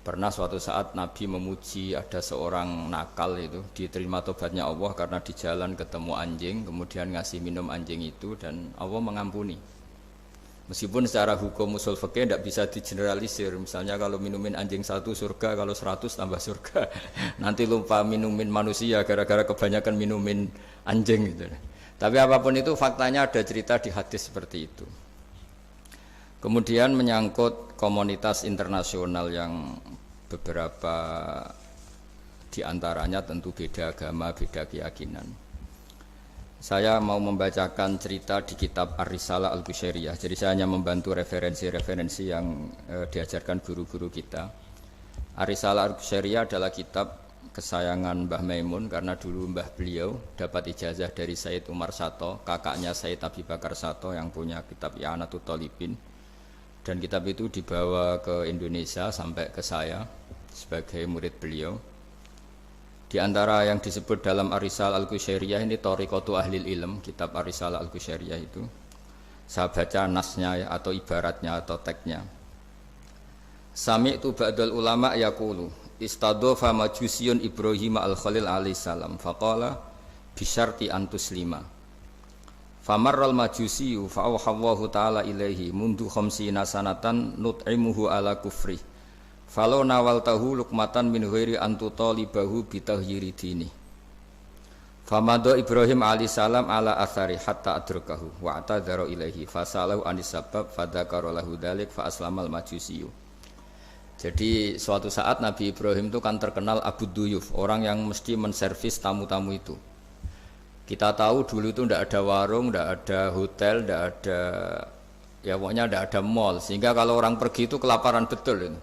Pernah suatu saat Nabi memuji ada seorang nakal itu diterima tobatnya Allah karena di jalan ketemu anjing kemudian ngasih minum anjing itu dan Allah mengampuni. Meskipun secara hukum usul fikih tidak bisa digeneralisir. Misalnya kalau minumin anjing satu surga, kalau 100 tambah surga. Nanti lupa minumin manusia gara-gara kebanyakan minumin anjing gitu. Tapi apapun itu faktanya ada cerita di hadis seperti itu. Kemudian menyangkut komunitas internasional yang beberapa diantaranya tentu beda agama, beda keyakinan. Saya mau membacakan cerita di kitab Ar-Risalah Al-Qushairiyah. Jadi saya hanya membantu referensi-referensi yang diajarkan guru-guru kita. Ar-Risalah Al-Qushairiyah adalah kitab kesayangan Mbah Maimun karena dulu mbah beliau dapat ijazah dari Sayyid Umar Sato, kakaknya Sayyid Abi Bakar Sato yang punya kitab I'anatul Talibin. Dan kitab itu dibawa ke Indonesia sampai ke saya sebagai murid beliau. Di antara yang disebut dalam Ar-Risalah Al-Qushairiyah ini Thariqatu Ahlil Ilm, kitab Ar-Risalah Al-Qushairiyah itu. Saya baca nasnya atau ibaratnya atau teksnya. Sami'tu ba'dal ulama yaqulu istadhafa majusiyun Ibrahim al-Khalil alaihi salam faqala bisyarti antuslima. Famarral majusiyu fa'awhallahu ta'ala ilaihi mundu khamsina sanatan nut'imuhu ala kufri falau nawaltahu lukmatan min ghairi antutalibahu bitahyiri dini famado Ibrahim alaihissalam ala athari hatta adrakahu wa atadhara ilaihi fasalahu anis sabab fadhakara lahu dhalik fa aslamal majusiyu. Jadi suatu saat Nabi Ibrahim itu kan terkenal Abu Duyuf, orang yang mesti menservis tamu-tamu itu. Kita tahu dulu itu tidak ada warung, tidak ada hotel, tidak ada, ya pokoknya tidak ada mall. Sehingga kalau orang pergi itu kelaparan betul itu.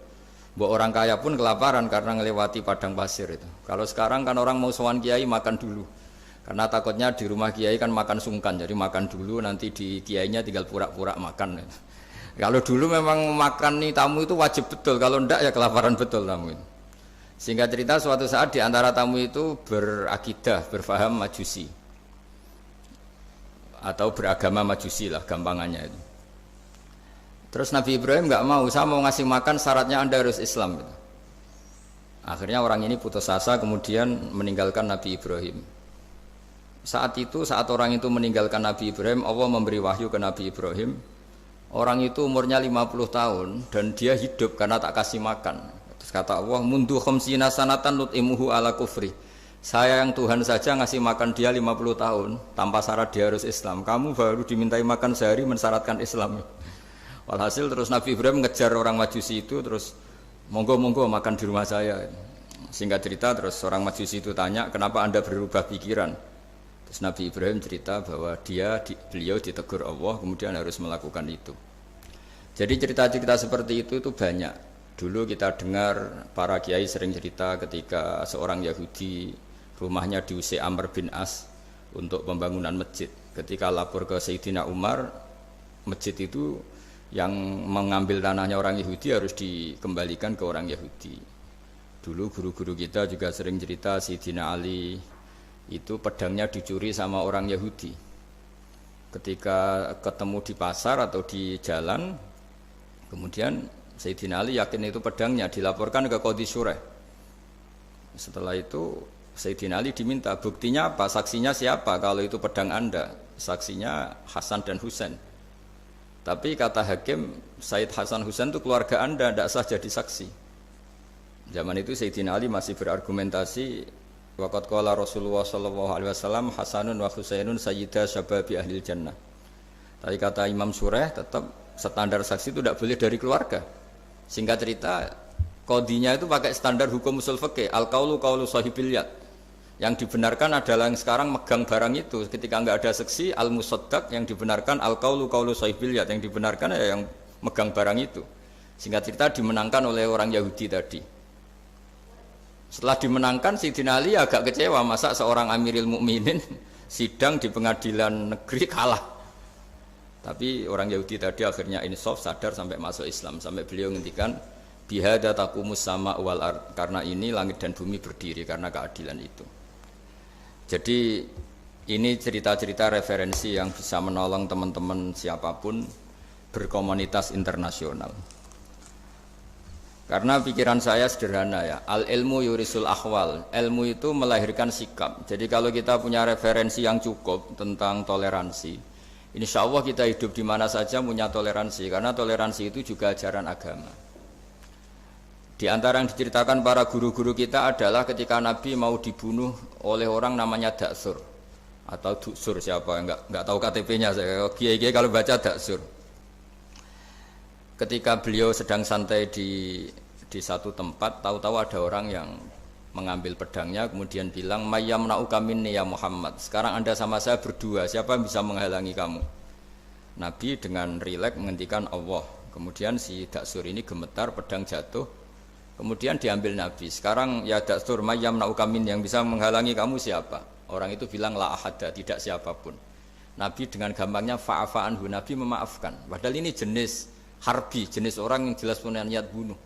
Buat orang kaya pun kelaparan karena melewati padang pasir itu. Kalau sekarang kan orang mau sowan kiai makan dulu. Karena takutnya di rumah kiai kan makan sungkan, jadi makan dulu nanti di kiainya tinggal pura-pura makan. Kalau dulu memang makan nih tamu itu wajib betul, kalau tidak ya kelaparan betul tamu itu. Sehingga cerita suatu saat di antara tamu itu berakidah, berfaham majusi. Atau beragama majusi lah gampangannya itu. Terus Nabi Ibrahim nggak mau, saya mau ngasih makan syaratnya Anda harus Islam gitu. Akhirnya orang ini putus asa kemudian meninggalkan Nabi Ibrahim. Saat itu saat orang itu meninggalkan Nabi Ibrahim, Allah memberi wahyu ke Nabi Ibrahim. Orang itu umurnya 50 tahun dan dia hidup karena tak kasih makan. Terus kata Allah, mundu khamsina sanatan nut'imuhu ala kufri. Saya yang Tuhan saja ngasih makan dia 50 tahun tanpa syarat dia harus Islam. Kamu baru dimintai makan sehari mensyaratkan Islam. Walhasil terus Nabi Ibrahim ngejar orang Majusi itu terus monggo-monggo makan di rumah saya. Singkat cerita terus orang Majusi itu tanya, "Kenapa Anda berubah pikiran?" Terus Nabi Ibrahim cerita bahwa beliau ditegur Allah kemudian harus melakukan itu. Jadi cerita-cerita seperti itu banyak. Dulu kita dengar para kiai sering cerita ketika seorang Yahudi rumahnya diusir Amr bin As untuk pembangunan masjid. Ketika lapor ke Sayyidina Umar, masjid itu yang mengambil tanahnya orang Yahudi harus dikembalikan ke orang Yahudi. Dulu guru-guru kita juga sering cerita Sayyidina Ali itu pedangnya dicuri sama orang Yahudi. Ketika ketemu di pasar atau di jalan, kemudian Sayyidina Ali yakin itu pedangnya, dilaporkan ke Qadhi Syureh. Setelah itu Sayyidina Ali diminta, buktinya apa? Saksinya siapa? Kalau itu pedang Anda, saksinya Hasan dan Husain. Tapi kata hakim, Sayyid Hasan Husain itu keluarga Anda, tidak sah jadi saksi. Zaman itu Sayyidina Ali masih berargumentasi, waqad qala Rasulullah sallallahu alaihi wasallam Hasanun wa Husainun sayyida syababi ahlil jannah. Tapi kata Imam Sureh, tetap standar saksi itu tidak boleh dari keluarga. Singkat cerita, qadhinya itu pakai standar hukum usul fikih, al-qaulu qaulu sahibil yad. Yang dibenarkan adalah yang sekarang megang barang itu. Ketika enggak ada saksi, al-musaddaq, yang dibenarkan al-qaulu qaulu sahibil yad, yang dibenarkan ya yang megang barang itu. Singkat cerita dimenangkan oleh orang Yahudi tadi. Setelah dimenangkan, Sayyidina Ali agak kecewa, masa seorang Amiril Mukminin sidang di pengadilan negeri kalah. Tapi orang Yahudi tadi akhirnya insaf, sadar sampai masuk Islam, sampai beliau ngendikan bihada taqumus sama wal ard, karena ini langit dan bumi berdiri karena keadilan itu. Jadi ini cerita-cerita referensi yang bisa menolong teman-teman siapapun berkomunitas internasional. Karena pikiran saya sederhana ya, al ilmu yurisul akhwal, ilmu itu melahirkan sikap. Jadi kalau kita punya referensi yang cukup tentang toleransi, insya Allah kita hidup di mana saja punya toleransi, karena toleransi itu juga ajaran agama. Di antara yang diceritakan para guru-guru kita adalah ketika Nabi mau dibunuh oleh orang namanya Daksur atau Duksur, siapa nggak tahu KTP-nya saya. Kiai-kiai kalau baca Daksur. Ketika beliau sedang santai di satu tempat, tahu-tahu ada orang yang mengambil pedangnya, kemudian bilang, "Mayyam na'uka minni ya Muhammad. Sekarang Anda sama saya berdua, siapa yang bisa menghalangi kamu?" Nabi dengan rileks menghentikan Allah. Kemudian si Daksur ini gemetar, pedang jatuh. Kemudian diambil Nabi. Sekarang ya Daksur, mayyam na'uka minni, yang bisa menghalangi kamu siapa? Orang itu bilang la ahada, tidak siapapun. Nabi dengan gampangnya fa'afa'anhu, Nabi memaafkan. Padahal ini jenis harbi, jenis orang yang jelas punya niat bunuh.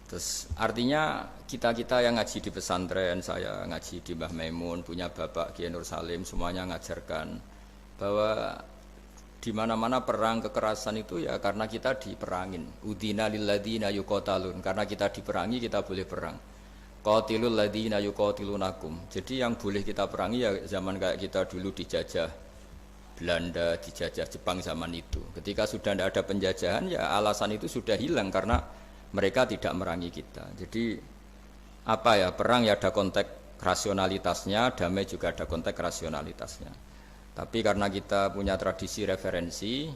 Terus artinya kita yang ngaji di pesantren, saya ngaji di Mbah Maimun, punya Bapak Kiai Nur Salim, semuanya ngajarkan bahwa di mana-mana perang kekerasan itu ya karena kita diperangin. Udina lilladzina yuqatalun, karena kita diperangi kita boleh perang. Qatilul ladzina yuqatilunakum. Jadi yang boleh kita perangi ya zaman kayak kita dulu dijajah Belanda, dijajah Jepang zaman itu. Ketika sudah tidak ada penjajahan, ya alasan itu sudah hilang karena mereka tidak merangi kita. Jadi apa ya, perang ya ada konteks rasionalitasnya, damai juga ada konteks rasionalitasnya. Tapi karena kita punya tradisi referensi,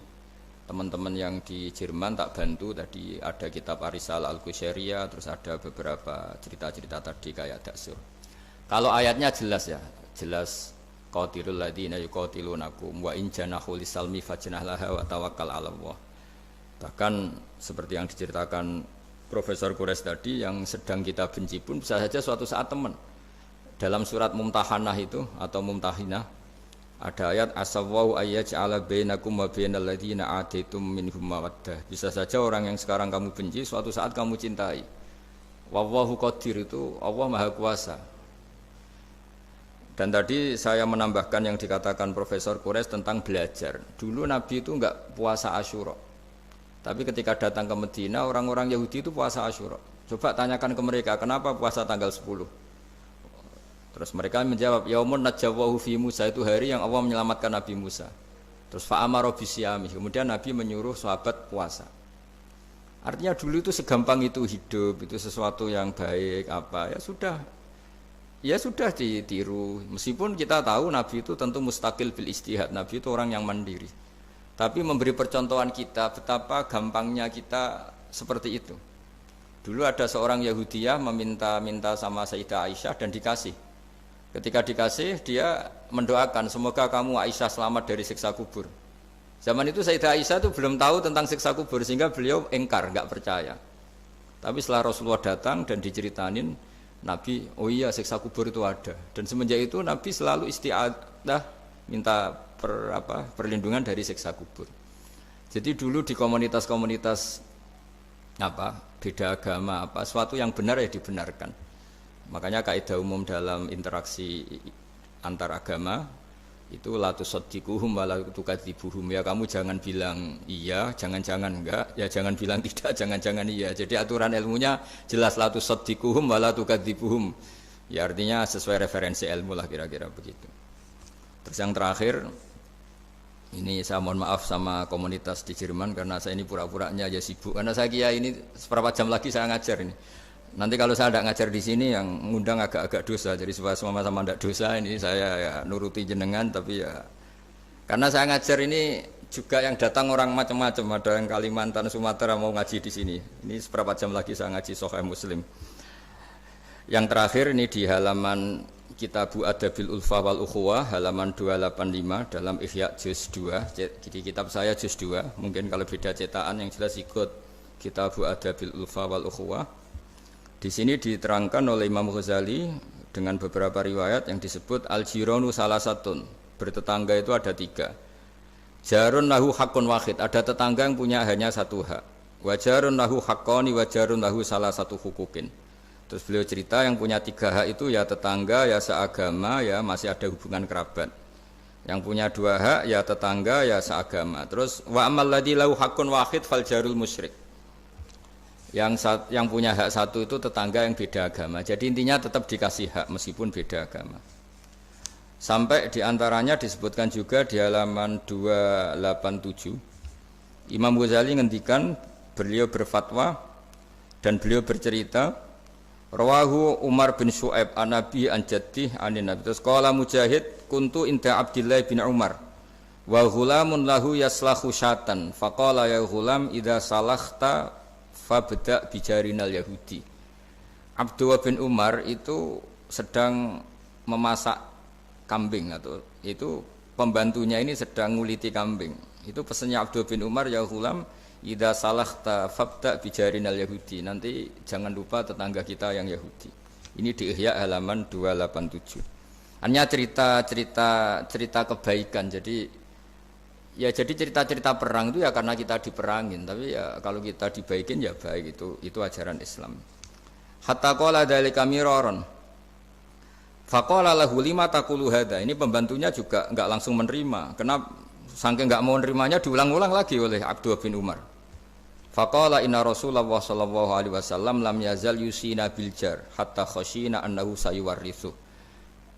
teman-teman yang di Jerman tak bantu, tadi ada kitab Arisal Al-Qushairiyah, terus ada beberapa cerita-cerita tadi kayak Daksur. Kalau ayatnya jelas ya, jelas qatilul ladzina yuqatilunakum wa in janahu lisalmi fajnah laha wa tawakkal 'ala Allah. Bahkan seperti yang diceritakan Profesor Quraisy tadi, yang sedang kita benci pun bisa saja suatu saat teman. Dalam surat Mumtahanah itu atau Mumtahinah ada ayat asawwau ayyaj'ala bainakum wa bainal ladzina ataitum minhum mawaddah. Bisa saja orang yang sekarang kamu benci suatu saat kamu cintai. Wallahu qadir, itu Allah Maha Kuasa. Dan tadi saya menambahkan yang dikatakan Profesor Quraisy tentang belajar. Dulu Nabi itu enggak puasa Asyura. Tapi ketika datang ke Medina, orang-orang Yahudi itu puasa Asyura. Coba tanyakan ke mereka, kenapa puasa tanggal 10? Terus mereka menjawab, yaumun najjawahu fi Musa, itu hari yang Allah menyelamatkan Nabi Musa. Terus fa'amara bisyami, kemudian Nabi menyuruh sahabat puasa. Artinya dulu itu segampang itu hidup, itu sesuatu yang baik apa, ya sudah ditiru. Meskipun kita tahu Nabi itu tentu mustaqil bil istihad, Nabi itu orang yang mandiri. Tapi memberi percontohan kita betapa gampangnya kita seperti itu. Dulu ada seorang Yahudiyah meminta sama Sayyidah Aisyah dan dikasih. Ketika dikasih, dia mendoakan semoga kamu Aisyah selamat dari siksa kubur. Zaman itu Sayyidah Aisyah itu belum tahu tentang siksa kubur, sehingga beliau engkar, enggak percaya. Tapi setelah Rasulullah datang dan diceritanin Nabi, oh iya siksa kubur itu ada. Dan semenjak itu Nabi selalu isti'adah minta perlindungan dari siksa kubur. Jadi dulu di komunitas-komunitas beda agama suatu yang benar ya dibenarkan. Makanya kaidah umum dalam interaksi antar agama itu la tusaddiquhum wa la tukadzibuhum, ya kamu jangan bilang iya, jangan-jangan enggak, ya jangan bilang tidak, jangan-jangan iya. Jadi aturan ilmunya jelas la tusaddiquhum wa la tukadzibuhum. Ya artinya sesuai referensi ilmu lah kira-kira begitu. Terus yang terakhir, ini saya mohon maaf sama komunitas di Jerman karena saya ini pura-puranya aja sibuk. Karena saya kira ini seberapa jam lagi saya ngajar ini. Nanti kalau saya tidak ngajar di sini yang ngundang agak-agak dosa. Jadi supaya sama-sama tidak dosa, ini saya ya nuruti jenengan. Tapi ya karena saya ngajar ini juga yang datang orang macam-macam. Ada yang Kalimantan, Sumatera mau ngaji di sini. Ini seberapa jam lagi saya ngaji Sahih Muslim. Yang terakhir ini di halaman Kitabu Adabil Ulfa wal Ukhuwah halaman 285 dalam Ihya juz 2. Jadi kitab saya juz 2. Mungkin kalau beda cetakan yang jelas ikut Kitabu Adabil Ulfa wal Ukhuwah. Di sini diterangkan oleh Imam Ghazali dengan beberapa riwayat yang disebut al-jiranu salasatun. Bertetangga itu ada 3. Jarun lahu hakun wahid, ada tetangga yang punya hanya satu hak. Wa jarun lahu haqqani wa jarun lahu salasatu hukukin. Terus beliau cerita yang punya 3 hak itu ya tetangga, ya seagama, ya masih ada hubungan kerabat. Yang punya 2 hak ya tetangga, ya seagama. Terus wa amal ladzi lahu haqqun wahid fal jarul musyrik. Yang punya hak satu itu tetangga yang beda agama. Jadi intinya tetap dikasih hak meskipun beda agama. Sampai diantaranya disebutkan juga di halaman 287, Imam Ghazali ngendikan, beliau berfatwa dan beliau bercerita, rawahu Umar bin Syu'aib an Nabi an Jaddih anin Nabi. Terus qala Mujahid, kuntu inda Abdillah bin Umar wa ghulamun lahu yaslahu syatan faqala ya ghulam idza salakhta fabda bijarinal yahudi. Abdullah bin Umar itu sedang memasak kambing, atau itu pembantunya ini sedang nguliti kambing. Itu pesannya Abdullah bin Umar, ya ghulam idza salakhta fabda bijarinal yahudi, nanti jangan lupa tetangga kita yang Yahudi. Ini di Ihya halaman 287. Hanya cerita kebaikan. Jadi cerita-cerita perang itu ya karena kita diperangin, tapi ya kalau kita dibaikin ya baik, itu ajaran Islam. Hatta qala dzalika miraron. Faqala lahu lima taqulu hadza. Ini pembantunya juga enggak langsung menerima. Kenapa? Saking enggak mau nerimanya diulang-ulang lagi oleh Abdullah bin Umar. Faqala inna Rasulullah sallallahu alaihi wasallam lam yazal yusina bil jar hatta khashina annahu sayuwarrithu.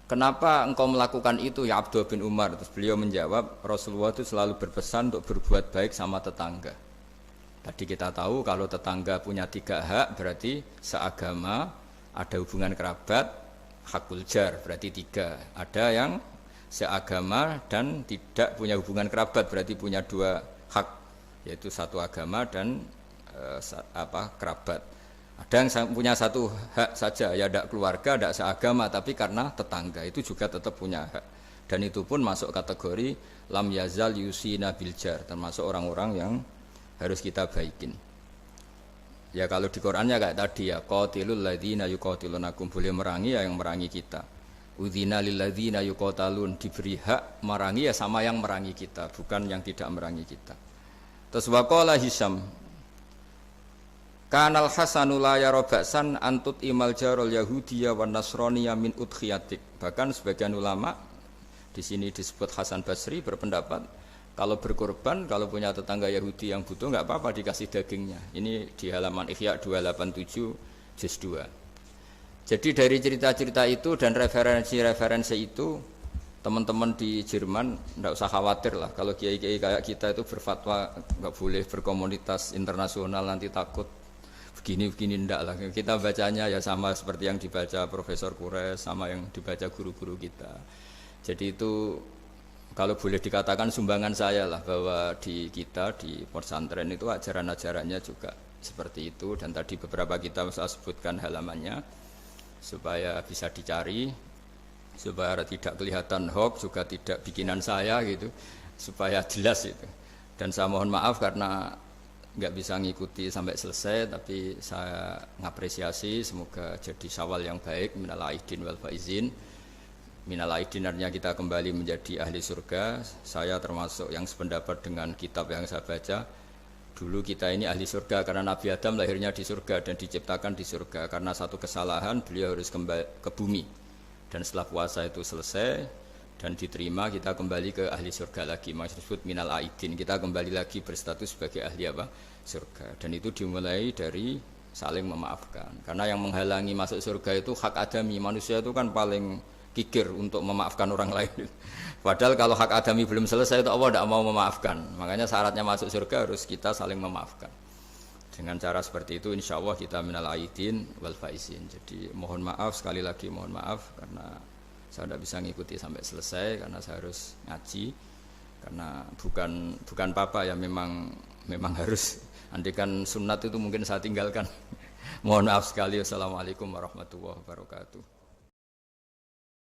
Kenapa engkau melakukan itu ya Abdullah bin Umar? Terus beliau menjawab, Rasulullah itu selalu berpesan untuk berbuat baik sama tetangga. Tadi kita tahu kalau tetangga punya 3 hak, berarti seagama, ada hubungan kerabat, hakul jar berarti 3. Ada yang seagama dan tidak punya hubungan kerabat, berarti punya 2 hak, yaitu satu agama dan kerabat. Ada yang punya 1 hak saja, ya tidak keluarga, tidak seagama, tapi karena tetangga itu juga tetap punya hak. Dan itu pun masuk kategori lam yazal yusina bil jar, termasuk orang-orang yang harus kita baikin. Ya kalau di Qur'annya kayak tadi ya, qatilul ladzina yuqatilunakum, boleh merangi ya yang merangi kita. Udzina lil ladzina yuqatalun, diberi hak merangi ya sama yang merangi kita, bukan yang tidak merangi kita. Terus waqala Hisam, kanal Hasanu la yara ba'san antut imal jarul yahudiyya wan nasraniyya min udkhiyatik. Bahkan sebagian ulama di sini disebut Hasan Basri berpendapat kalau berkorban, kalau punya tetangga Yahudi yang butuh enggak apa-apa dikasih dagingnya. Ini di halaman Ihya 287 juz 2. Jadi dari cerita-cerita itu dan referensi-referensi itu, teman-teman di Jerman enggak usah khawatir lah kalau kiai-kiai kayak kita itu berfatwa enggak boleh berkomunitas internasional nanti takut begini ndak lah. Kita bacanya ya sama seperti yang dibaca Profesor Kures, sama yang dibaca guru-guru kita. Jadi itu kalau boleh dikatakan sumbangan saya lah, bahwa di kita di pesantren itu ajaran-ajarannya juga seperti itu. Dan tadi beberapa kita saya sebutkan halamannya supaya bisa dicari, supaya tidak kelihatan hoax, juga tidak bikinan saya gitu, supaya jelas itu. Dan saya mohon maaf karena nggak bisa ngikuti sampai selesai, tapi saya ngapresiasi, semoga jadi syawal yang baik. Minal aidin wal faizin. Minal aidin artinya kita kembali menjadi ahli surga. Saya termasuk yang sependapat dengan kitab yang saya baca. Dulu kita ini ahli surga karena Nabi Adam lahirnya di surga dan diciptakan di surga. Karena satu kesalahan beliau harus kembali ke bumi. Dan setelah puasa itu selesai dan diterima, kita kembali ke ahli surga lagi, maksud minal aidin, kita kembali lagi berstatus sebagai ahli surga. Dan itu dimulai dari saling memaafkan, karena yang menghalangi masuk surga itu hak adami. Manusia itu kan paling kikir untuk memaafkan orang lain. Padahal kalau hak adami belum selesai itu Allah tidak mau memaafkan. Makanya syaratnya masuk surga harus kita saling memaafkan. Dengan cara seperti itu insya Allah kita minal aidin wal faizin. Jadi mohon maaf, sekali lagi mohon maaf karena saya tidak bisa ngikuti sampai selesai karena saya harus ngaji, karena bukan papa ya, memang harus. Andikan sunat itu mungkin saya tinggalkan. Mohon maaf sekali. Wassalamualaikum warahmatullahi wabarakatuh.